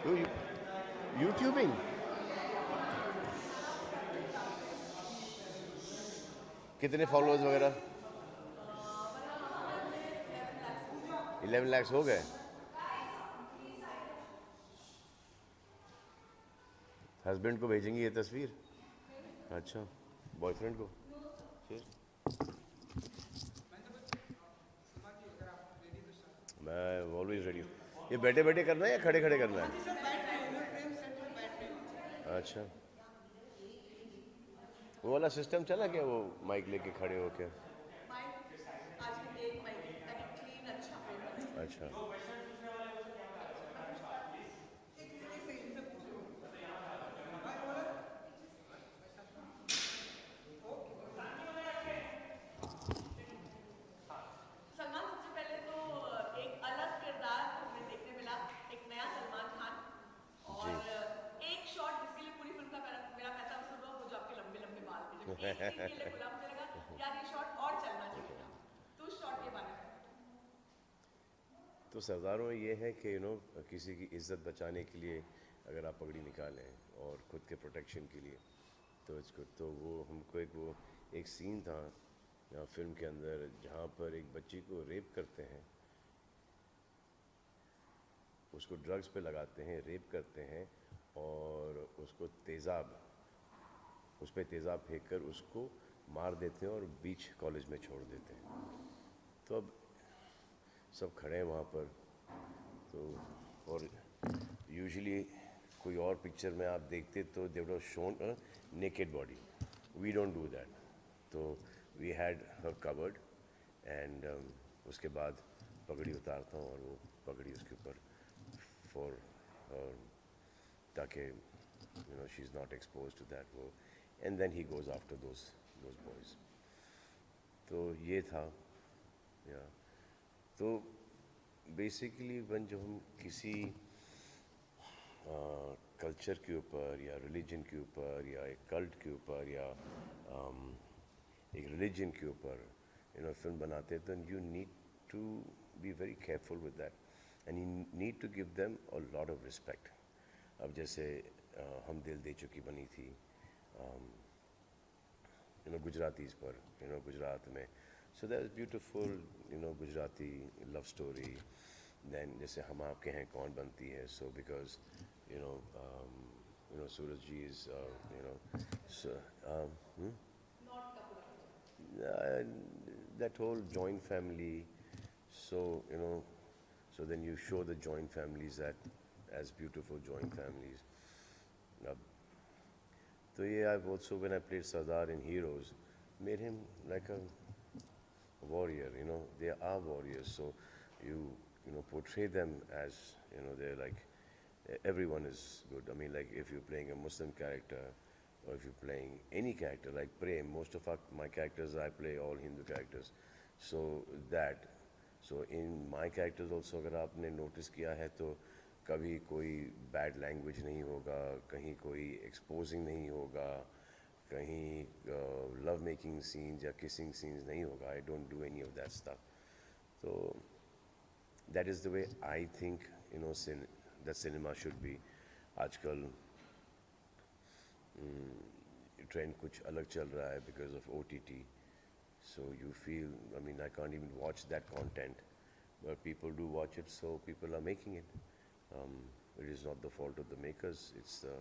तो यूट्यूबिंग कितने फॉलोअर्स वगैरह? 11 lakhs हो गए? हस्बैंड को भेजेंगी ये तस्वीर? अच्छा, बॉयफ्रेंड को? फिर मैं ऑलवेज रेडी हूँ। ये बैठे बैठे करना है या खड़े खड़े करना है? अच्छा, वो वाला सिस्टम चला क्या, वो माइक लेके खड़े होके? अच्छा। सलमान सबसे पहले तो एक अलग किरदार हमें देखने मिला, एक नया सलमान खान। जी। और एक शॉट जिसके लिए पूरी फिल्म का मेरा पैसा वसूल हुआ, वो जो आपके लंबे लंबे बाल थे, जब एक सीन के लिए बोला मुझे लगा यार ये शॉट और चलना चाहिए था। तो उस शॉट के बारे में तो सरदारों में ये है कि किसी की इज्जत बचाने के लिए अगर आप पगड़ी निकालें और ख़ुद के प्रोटेक्शन के लिए, तो इसको तो वो हमको एक सीन था फिल्म के अंदर जहाँ पर एक बच्ची को रेप करते हैं, उसको ड्रग्स पे लगाते हैं, रेप करते हैं और उसको तेज़ाब, उस पर तेज़ाब फेंक कर उसको मार देते हैं और बीच कॉलेज में छोड़ देते हैं। तो अब सब खड़े हैं वहाँ पर। तो और यूजुअली कोई और पिक्चर में आप देखते तो they would have shown a naked body, we don't do that. तो we had her covered and उसके बाद पगड़ी उतारता हूँ और वो पगड़ी उसके ऊपर फॉर ताकि she is not expose to that वो, and then he goes after those boys. तो ये था या तो बेसिकली वन जब हम किसी कल्चर के ऊपर या रिलीजन के ऊपर या एक कल्ट के ऊपर या एक रिलीजन के ऊपर फिल्म बनाते हैं, तो you need to be very careful with that and you need to give them a lot of respect. अब जैसे हम दिल दे चुकी बनी थी गुजरातीज़ पर, गुजरात में, so that is beautiful, Gujarati love story. Then जैसे हम आपके हैं कौन बनती है, so because Sooraj ji is so, hmm? uh, that whole joint family, so so then you show the joint families that as beautiful joint families. uh, so yeah, I've also, when I played Sardar in Heroes, made him like a warrior. They are warriors, so portray them as they're like everyone is good. I mean, like if you're playing a Muslim character or if you're playing any character like Prem, most of my characters I play all Hindu characters, so that so in my characters also अगर आपने notice किया है तो कभी कोई bad language नहीं होगा, कहीं कोई exposing नहीं होगा, कहीं love making scenes या kissing scenes नहीं होगा. I don't do any of that stuff. So that is the way I think that cinema should be. आजकल ट्रेंड कुछ अलग चल रहा है because of OTT. So you feel, I mean, I can't even watch that content, but people do watch it, so people are making it. It is not the fault of the makers, it's the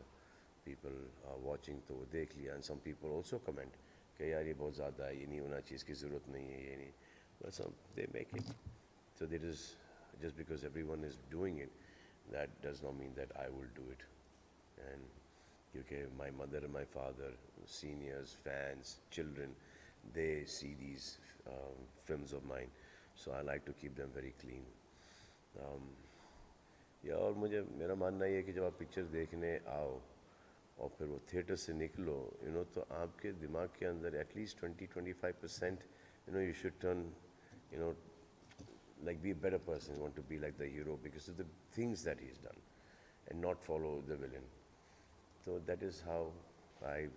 people are watching, तो वो देख लिया. And some people also comment कि यार ये बहुत ज़्यादा है, ये नहीं होना चाहिए, इसकी ज़रूरत नहीं है, ये नहीं. But some they make it. So there is, just because everyone is doing it, that does not mean that I will do it. And because my mother and my father, seniors, fans, children, they see these films of mine, so I like to keep them very clean. या और मुझे मेरा मानना ये है कि जब आप पिक्चर देखने आओ और फिर वो थिएटर से निकलो, तो आपके दिमाग के अंदर at least 20-25% you should turn, like be a better person, you want to be like the hero because of the things that he's done and not follow the villain. So that is how I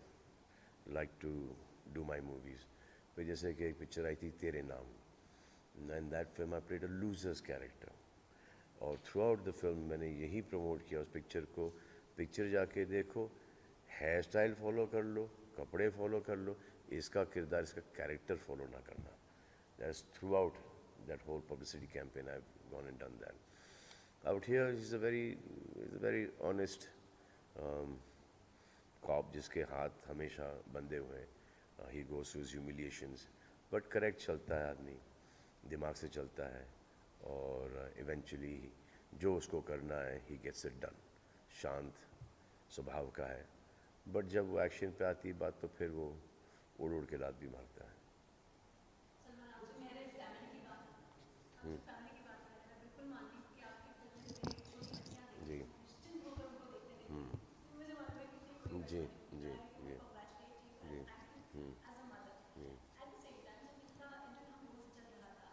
like to do my movies. फिर जैसे कि एक picture आई थी तेरे नाम, In that film I played a loser's character. और through out the film मैंने यही प्रमोट किया उस पिक्चर को, पिक्चर जाके देखो, हेयर स्टाइल फॉलो कर लो, कपड़े फॉलो कर लो, इसका किरदार, इसका कैरेक्टर फॉलो ना करना. That's throughout that whole publicity campaign I have gone and done that. Out here he's a very honest cop जिसके हाथ हमेशा बंधे हुए हैं. He goes to his humiliations, but correct चलता है आदमी, दिमाग से चलता है, और इवेंचुअली जो उसको करना है ही गेट्स इट डन. शांत स्वभाव का है, बट जब वो एक्शन पे आती है बात तो फिर वो उड़ उड़ के लात भी मारता है. सलमान, आप जो मेरे फैमिली की बात, आप जो फैमिली की बात कर रहे हैं, मैं बिल्कुल मानती हूँ कि आपकी फिल्म में छोटी बच्चियाँ देखती जी हैं, निश्चिंत होकर उनको देखते देखते तो मुझे मालूम है कि कोई जी वैसा नहीं जी है. जी कॉन्ग्रेचुलेट जी you for acting as a mother. At the same time जब इसका इंटरव्यू वो चल रहा था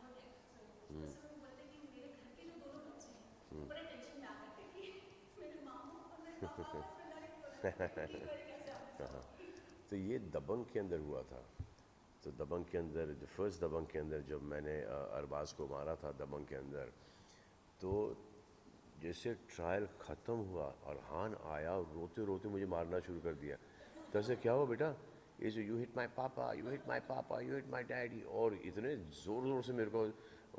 हॉटेल, सो उस समय बोलते कि मेरे घर के जो दोनों बच्चे हैं वो बड़े टेंशन में आ करते कि मेरे मामू और मेरे पापा आपस में लड़े क्यों रहे हैं, मेरी डिलीवरी कैसे आपने संभाली. तो ये दबंग के अंदर हुआ था. तो दबंग के अंदर, जो फर्स्ट दबंग के अंदर जब मैंने अरबाज को मारा था दबंग के अंदर, तो जैसे ट्रायल ख़त्म हुआ और हान आया और रोते रोते मुझे मारना शुरू कर दिया. तो ऐसे क्या हुआ बेटा, ये जो यू हिट माई पापा, यू हिट माई पापा, यू हिट माई डैडी, और इतने ज़ोर ज़ोर से मेरे को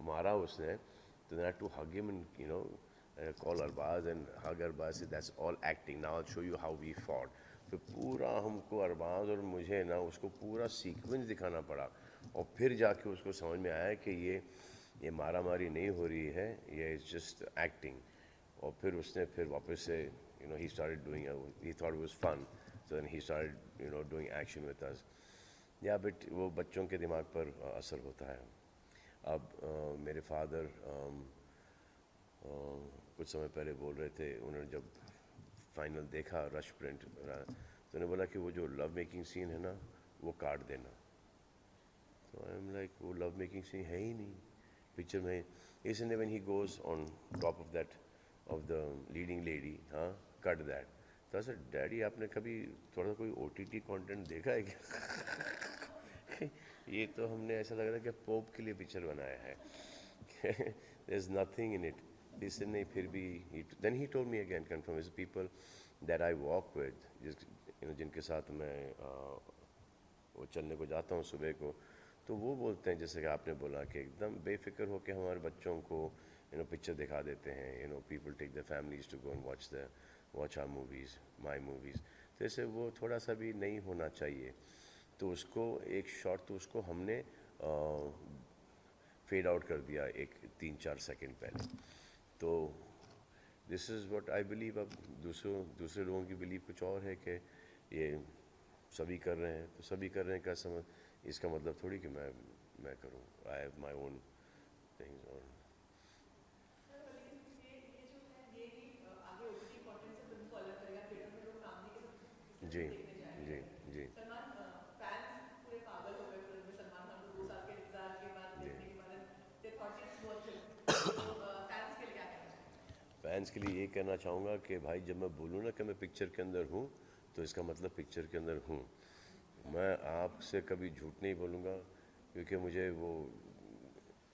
मारा उसने. तो I to hug him and you know call Arbaz and hug Arbaz, say that's all acting, now I'll show you how we fought. तो पूरा हमको अरबाज और मुझे ना उसको पूरा सीक्वेंस दिखाना पड़ा, और फिर जाके उसको समझ में आया कि ये मारा मारी नहीं हो रही है, ये इज़ जस्ट एक्टिंग. और फिर उसने फिर वापस से he started doing it, he thought it was fun, so then he started doing action with us. या बट वो बच्चों के दिमाग पर असर होता है. अब मेरे फादर कुछ समय पहले बोल रहे थे, उन्होंने जब फाइनल देखा रश प्रिंट, तो उन्होंने बोला कि वो जो लव मेकिंग सीन है ना वो काट देना. तो आई एम लाइक, वो लव मेकिंग सीन है ही नहीं पिक्चर में. इसलिए when he goes on top of the leading lady, हाँ, कट दैट. तो सर डैडी आपने कभी थोड़ा सा कोई OTT कंटेंट देखा है क्या? ये तो हमने ऐसा लग रहा है कि पोप के लिए पिक्चर बनाया है. There is nothing in it. इससे नहीं, फिर भी then he told me again confirm is people that I walk with, जिनके साथ मैं वो चलने को जाता हूँ सुबह को, तो वो बोलते हैं जैसे कि आपने बोला कि एकदम बेफिक्र होकर हमारे बच्चों को पिक्चर दिखा देते हैं. People take the families to go and watch our movies, my movies. तो ऐसे वो थोड़ा सा भी नहीं होना चाहिए. तो उसको एक शॉट तो उसको हमने फेड आउट कर दिया एक 3-4 सेकंड पहले. तो this is what I believe. अब दूसरे लोगों की बिलीव कुछ और है कि ये सभी कर रहे हैं तो सभी कर रहे हैं, क्या समझ, इसका मतलब थोड़ी कि मैं करूं. I have my own things. और ये जो है ये भी आगे OTT कंटेंट से फिल्म को अलग करेगा. थिएटर में लोग फैमिली के साथ जी फिल्म देखने जी जाएंगे. जी सलमान, फैंस पूरे पागल हो गए फिल्म में. सलमान खान को 2 साल के इंतजार के बाद जी. देखने के बाद they thought it's worth it. तो फैंस के लिए क्या कहना चाहिए? फैंस के लिए ये कहना चाहूँगा कि भाई जब मैं बोलूँ ना कि मैं पिक्चर के अंदर हूँ, तो इसका मतलब पिक्चर के अंदर हूँ. मैं आपसे कभी झूठ नहीं बोलूँगा, क्योंकि मुझे वो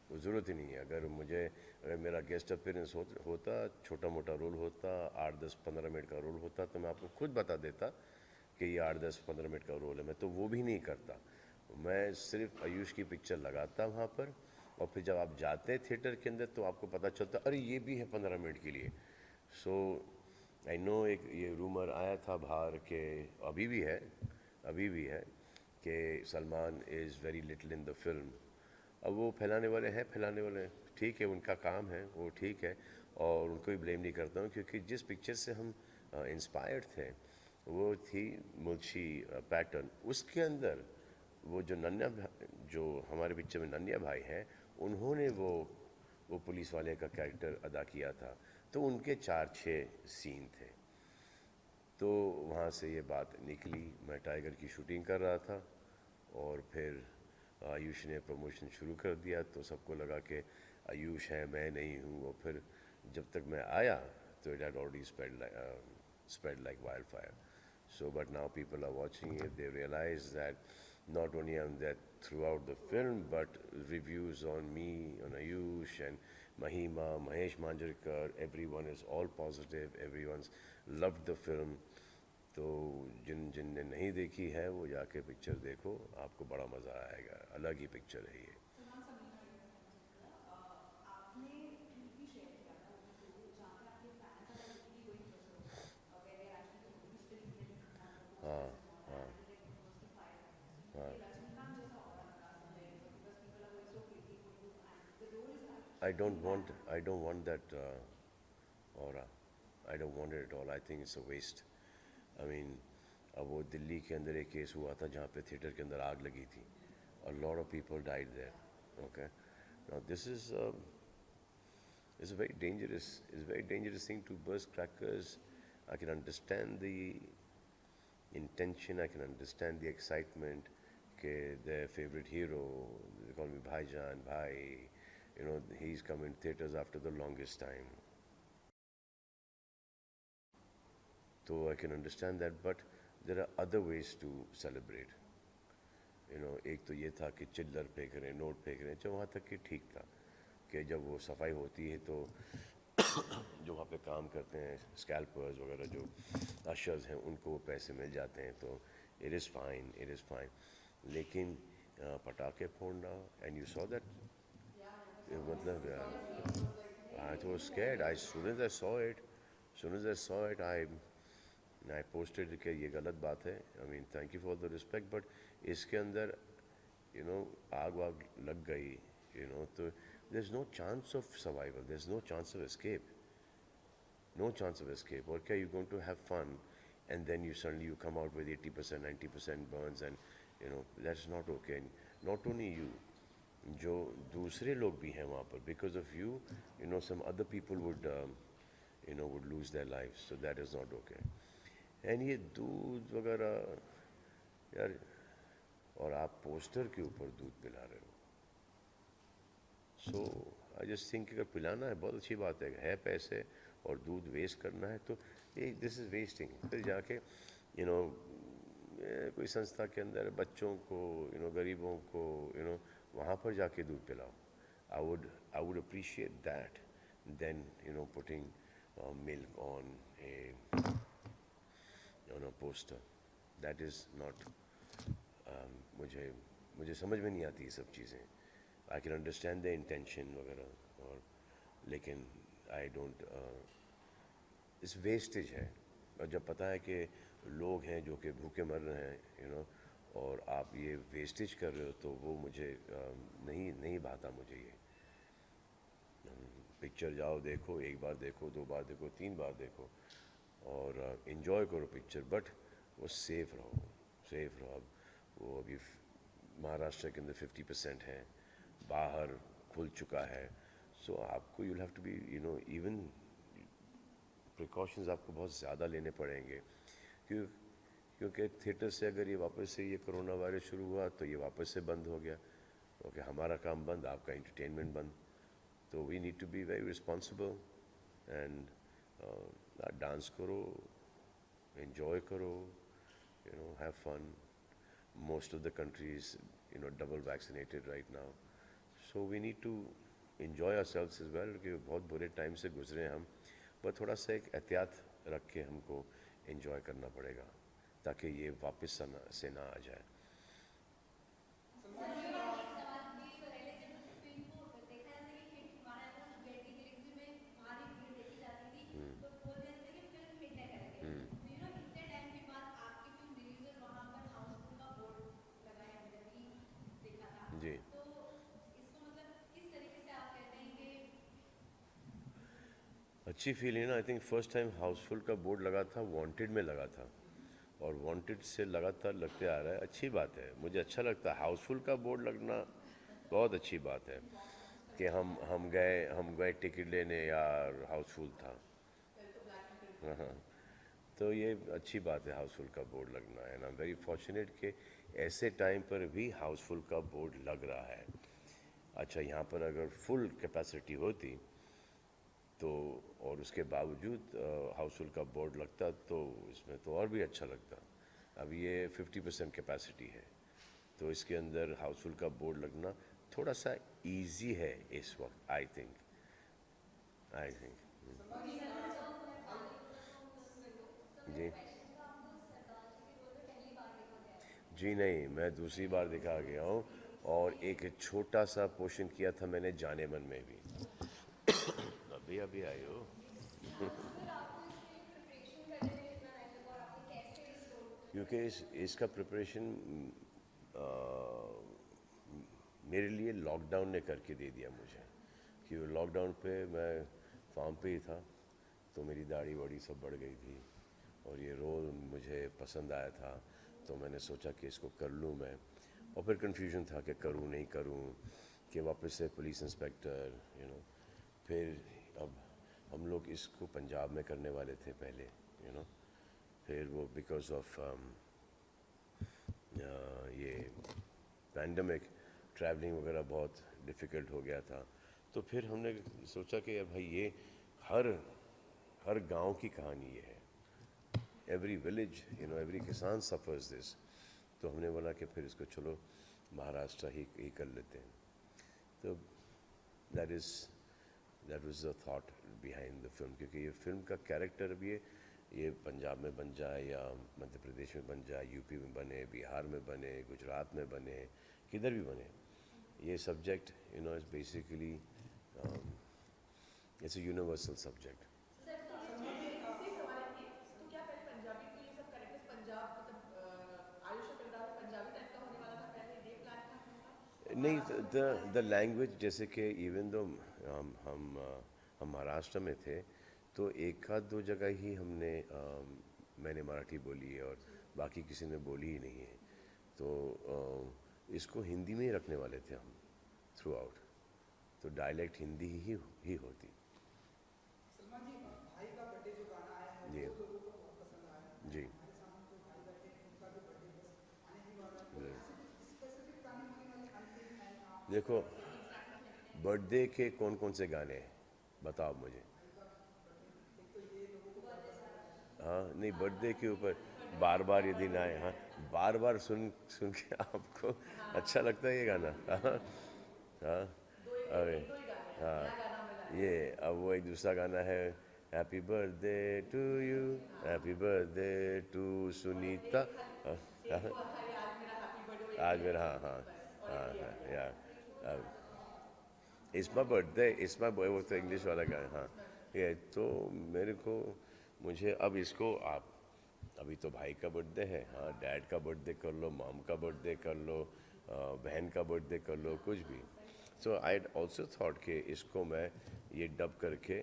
ज़रूरत ही नहीं है. अगर मेरा गेस्ट अपीयरेंस होता, छोटा मोटा रोल होता, 8-10-15 मिनट का रोल होता, तो मैं आपको खुद बता देता कि ये 8-10-15 मिनट का रोल है. मैं तो वो भी नहीं करता. मैं सिर्फ आयुष की पिक्चर लगाता वहाँ पर, और फिर जब आप जाते हैं थिएटर के अंदर तो आपको पता चलता अरे ये भी है 15 मिनट के लिए. सो आई नो, एक ये रूमर आया था बाहर के, अभी भी है कि Salman is very little in the film. अब वो फैलाने वाले हैं, ठीक है, उनका काम है, वो ठीक है, और उनको भी ब्लेम नहीं करता हूँ, क्योंकि जिस पिक्चर से हम इंस्पायर्ड थे वो थी मुल्शी पैटर्न. उसके अंदर वो जो हमारे पिक्चर में नन्या भाई हैं, उन्होंने वो पुलिस वाले का कैरेक्टर अदा किया था. तो उनके 4-6 सीन थे. तो वहाँ से ये बात निकली. मैं टाइगर की शूटिंग कर रहा था, और फिर आयुष ने प्रमोशन शुरू कर दिया, तो सबको लगा कि आयुष है, मैं नहीं हूँ. और फिर जब तक मैं आया तो it had already spread like wildfire. So but now people are watching it, they realize that not only am that throughout the film, but reviews on me, on Ayush and Mahima, Mahesh Manjrekar, everyone is all positive. Everyone's loved the film. तो जिन जिन ने नहीं देखी है वो जाके picture देखो, आपको बड़ा मज़ा आएगा. अलग ही पिक्चर है ये. सलमान समीना आपने ट्वीट भी शेयर किया था जहाँ पे आपके fans are literally going through where they are actually still feeling हाँ हाँ हाँ. I don't want that aura. I don't want it at all. I think it's a waste. I mean, अब वो दिल्ली के अंदर एक केस हुआ था जहाँ पे थिएटर के अंदर आग लगी थी. A lot of people died there. Okay. Now this is it's a very dangerous thing to burst crackers. I can understand the intention. I can understand the excitement. Okay, their favorite hero, they call me Bhaijan, Bhai. You know, he's come in theaters after the longest time. So I can understand that, but there are other ways to celebrate. You know, एक तो ये था कि चिल्लर फेंक रहे हैं, note फेंक रहे हैं, जो वहाँ तक कि ठीक था कि जब वो सफाई होती है तो जो वहाँ पे काम करते हैं स्कैल्पर्स वगैरह जो अशर्स हैं उनको वो पैसे मिल जाते हैं, तो इट इज़ फाइन. लेकिन पटाखे फोड़ना, एंड यू सॉ दैट, मतलब I was scared. As soon as I saw it, I posted कि ये गलत बात है. I mean, thank you for the respect, but इसके अंदर you know आग वाग लग गई, you know, तो there's no chance of survival. There's no chance of escape. No chance of escape. Okay, you're going to have fun, and then you suddenly come out with 80%, 90% burns, and you know that's not okay. And not only you, जो दूसरे लोग भी हैं वहाँ पर, because of you, you know, some other people would lose their lives, so that is not okay. And ये दूध वगैरह यार, और आप पोस्टर के ऊपर दूध पिला रहे हो, so I just think अगर पिलाना है बहुत अच्छी बात है पैसे और दूध वेस्ट करना है तो ये दिस इज़ वेस्टिंग. फिर जाके you know कोई संस्था के अंदर बच्चों को, you know, गरीबों को, you know, वहाँ पर जाके दूध पिलाओ. I would appreciate that than, you know, putting milk on a poster. That is not मुझे समझ में नहीं आती ये सब चीज़ें. I can understand the intention वगैरह, और लेकिन I don't इस वेस्टेज है. और जब पता है कि लोग हैं जो कि भूखे मर रहे हैं, you know, और आप ये वेस्टेज कर रहे हो, तो वो मुझे नहीं भाता मुझे ये. पिक्चर जाओ देखो, एक बार देखो, दो बार देखो, तीन बार देखो, और इन्जॉय करो पिक्चर, बट वो सेफ रहो. अब वो अभी महाराष्ट्र के अंदर 50% है, बाहर खुल चुका है, सो आपको you have to be, you know, even precautions आपको बहुत ज़्यादा लेने पड़ेंगे, क्योंकि थिएटर से अगर ये वापस से ये कोरोना वायरस शुरू हुआ तो ये वापस से बंद हो गया. ओके, हमारा काम बंद, आपका एंटरटेनमेंट बंद. तो we need to be very responsible and dance करो, एंजॉय करो, you know, have fun. Most of the country is, you know, double vaccinated right now, so we need to enjoy ourselves as well, क्योंकि बहुत बुरे time से गुजरे हम, पर थोड़ा सा एक एहतियात रख के हमको enjoy करना पड़ेगा ताकि ये वापस से ना आ जाए. जी, अच्छी फीलिंग ना. I think first time Housefull का बोर्ड लगा था, वांटेड में लगा था, और वांटेड से लगातार लगते आ रहा है. अच्छी बात है, मुझे अच्छा लगता है. हाउसफुल का बोर्ड लगना बहुत अच्छी बात है कि हम गए टिकट लेने, यार हाउसफुल था. हाँ, तो ये अच्छी बात है हाउसफुल का बोर्ड लगना है. ना वेरी फॉर्चुनेट कि ऐसे टाइम पर भी हाउसफुल का बोर्ड लग रहा है. अच्छा, यहाँ पर अगर फुल कैपेसिटी होती तो, और उसके बावजूद हाउसफुल का बोर्ड लगता, तो इसमें तो और भी अच्छा लगता. अब ये 50% कैपेसिटी है, तो इसके अंदर हाउसफुल का बोर्ड लगना थोड़ा सा इजी है इस वक्त, आई थिंक जी। जी नहीं, मैं दूसरी बार दिखा गया हूँ, और एक छोटा सा पोर्शन किया था मैंने जाने मन में भी। अभी अभी आई हो। क्योंकि इसका प्रिपरेशन मेरे लिए लॉकडाउन ने करके दे दिया मुझे, कि लॉकडाउन पे मैं फार्म पे ही था, तो मेरी दाढ़ी वाड़ी सब बढ़ गई थी, और ये रोल मुझे पसंद आया था, तो मैंने सोचा कि इसको कर लूँ मैं। और फिर कन्फ्यूजन था कि करूँ नहीं करूँ, कि वापस से पुलिस इंस्पेक्टर फिर अब हम लोग इसको पंजाब में करने वाले थे पहले, फिर वो बिकॉज ऑफ ये पैंडमिक ट्रैवलिंग वगैरह बहुत डिफ़िकल्ट हो गया था, तो फिर हमने सोचा कि भाई ये हर हर गांव की कहानी ये है, एवरी विलेज एवरी किसान सफ़र्स दिस, तो हमने बोला कि फिर इसको चलो महाराष्ट्र ही कर लेते हैं। तो that was the thought behind the film, क्योंकि ये फिल्म का कैरेक्टर अब ये पंजाब में बन जाए या मध्य प्रदेश में बन जाए, यूपी में बने, बिहार में बने, गुजरात में बने, किधर भी बने, ये subject is basically it's a universal subject. नहीं, द लैंग्वेज, जैसे कि इवन दो हम महाराष्ट्र में थे, तो एक आध दो जगह ही मैंने मराठी बोली है, और बाकी किसी ने बोली ही नहीं है, तो इसको हिंदी में ही रखने वाले थे हम थ्रू आउट, तो डायलेक्ट हिंदी ही होती। जी जी जी। देखो, बर्थडे के कौन कौन से गाने हैं बताओ मुझे। हाँ, नहीं, बर्थडे के ऊपर बार बार ये दिन आए, हाँ, बार बार सुन सुन के आपको अच्छा लगता है ये गाना? हाँ हाँ। अरे हाँ, ये अब वो एक दूसरा गाना है, happy birthday to you, happy birthday to Sunita. हाँ, हाँ, आज मेरा, हाँ हाँ हाँ हाँ यार, it's my birthday, it's my boy, वो तो इंग्लिश वाला गाना, हाँ। ये तो मेरे को, मुझे अब इसको आप, अभी तो भाई का बर्थडे है, हाँ, डैड का बर्थडे कर लो, मॉम का बर्थडे कर लो, बहन का बर्थडे कर लो, कुछ भी। सो आई ऑल्सो थॉट कि इसको मैं ये डब करके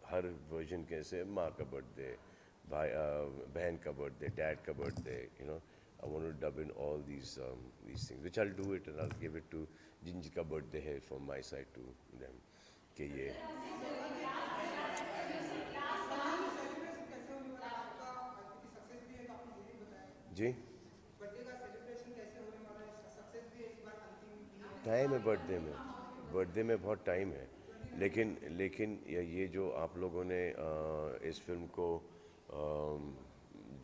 हर वर्जन, कैसे माँ का बर्थडे, भाई बहन का बर्थडे, डैड का birthday, I want to dub in all these things, which I'll do it, and I'll give it to जिनका बर्थडे है from my side to them, कि ये जी। टाइम है बर्थडे में बहुत टाइम है, लेकिन लेकिन ये जो आप लोगों ने इस फिल्म को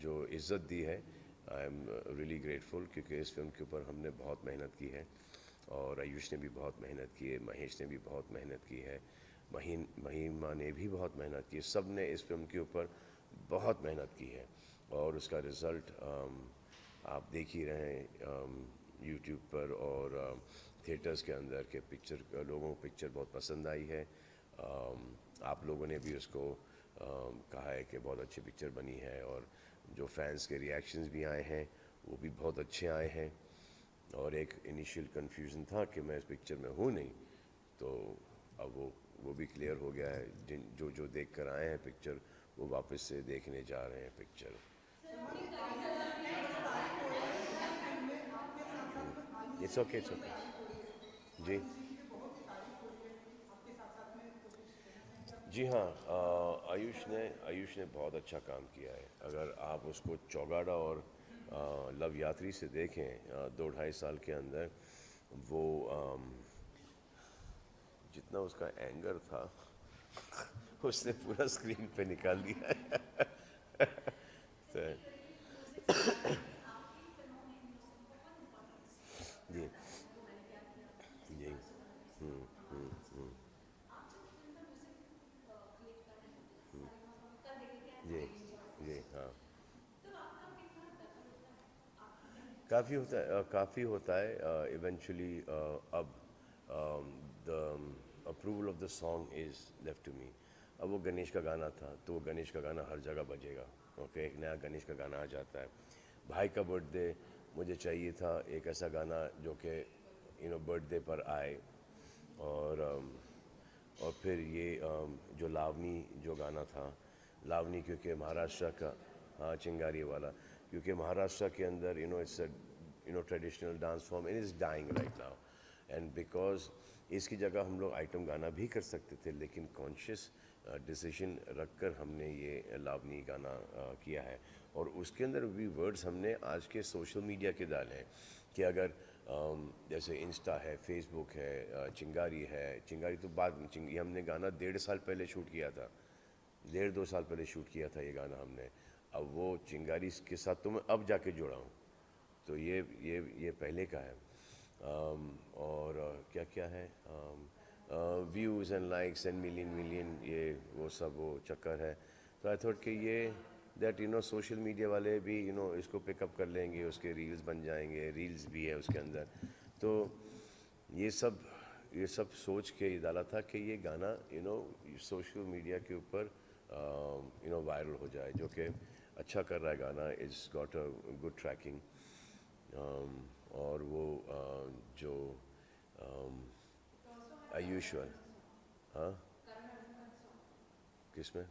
जो इज़्ज़त दी है, आई एम रियली ग्रेटफुल, क्योंकि इस फिल्म के ऊपर हमने बहुत मेहनत की है, और आयुष ने भी बहुत मेहनत की है, महेश ने भी बहुत मेहनत की है, महिमा ने भी बहुत मेहनत की है, सब ने इस फिल्म के ऊपर बहुत मेहनत की है, और उसका रिज़ल्ट आप देख ही रहे हैं यूट्यूब पर और थिएटर्स के अंदर के पिक्चर, लोगों को पिक्चर बहुत पसंद आई है। आप लोगों ने भी उसको कहा है कि बहुत अच्छी पिक्चर बनी है, और जो फैंस के रिएक्शंस भी आए हैं वो भी बहुत अच्छे आए हैं, और एक इनिशियल कन्फ्यूज़न था कि मैं इस पिक्चर में हूँ नहीं, तो अब वो भी क्लियर हो गया है, जो देख कर आए हैं पिक्चर, वो वापस से देखने जा रहे हैं picture. It's okay, it's okay. जी जी हाँ, आयुष ने बहुत अच्छा काम किया है। अगर आप उसको चौगाड़ा और लव यात्री से देखें, 2 ढाई साल के अंदर वो जितना उसका एंगर था उसने पूरा स्क्रीन पे निकाल दिया है। तो काफ़ी होता है इवेंचुअली अब the approval of the song is left to me. अब वो गणेश का गाना था तो वो गणेश का गाना हर जगह बजेगा। ओके, एक नया गणेश का गाना आ जाता है। भाई का बर्थडे, मुझे चाहिए था एक ऐसा गाना जो कि बर्थडे पर आए। और और फिर ये जो लावनी जो गाना था, लावनी क्योंकि महाराष्ट्र का, हाँ चिंगारी वाला, क्योंकि महाराष्ट्र के अंदर it's a traditional dance form and is dying right now. And because इसकी जगह हम लोग आइटम गाना भी कर सकते थे, लेकिन कॉन्शियस डिसीजन रखकर हमने ये लावनी गाना किया है। और उसके अंदर भी वर्ड्स हमने आज के सोशल मीडिया के डाले हैं कि अगर जैसे इंस्टा है, फेसबुक है, चिंगारी है। चिंगारी तो बाद में, ये हमने गाना 1.5 साल पहले शूट किया था, 1.5-2 साल पहले शूट किया था ये गाना हमने। अब वो चिंगारी के साथ तो मैं अब जाके जुड़ा हूँ, तो ये पहले का है। और क्या क्या है, views and likes and million million, ये वो सब वो चक्कर है। तो आई थॉट कि ये दैट सोशल मीडिया वाले भी इसको पिकअप कर लेंगे, उसके रील्स बन जाएंगे, रील्स भी है उसके अंदर। तो ये सब सोच के ये डाला था कि ये गाना सोशल मीडिया के ऊपर वायरल हो जाए, जो कि अच्छा कर रहा है गाना। It's got a good tracking. और वो जो यूजुअल, हाँ किसमें,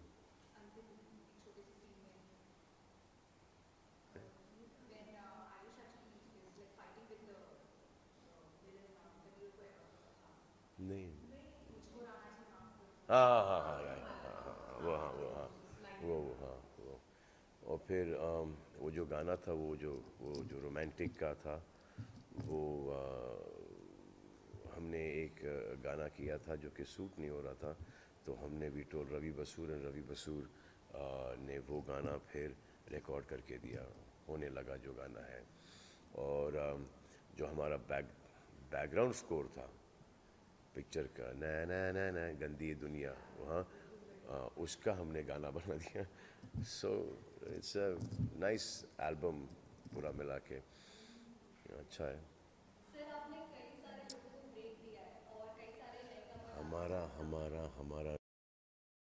नहीं, हाँ हाँ हाँ हाँ हाँ हाँ हाँ, वो हाँ वो। और फिर वो जो गाना था, वो जो रोमांटिक का था, वो हमने एक गाना किया था जो कि सूट नहीं हो रहा था। तो हमने भी टोल रवि बसूर एंड रवि बसूर ने वो गाना फिर रिकॉर्ड करके दिया, होने लगा जो गाना है। और जो हमारा बैकग्राउंड स्कोर था पिक्चर का, न न न न गंदी दुनिया, वहाँ उसका हमने गाना बना दिया। So it's a nice album, पूरा मिला के अच्छा है। सर आपने कई सारे लोगों को ब्रेक दिया है और कई सारे लाइक हमारा हमारा हमारा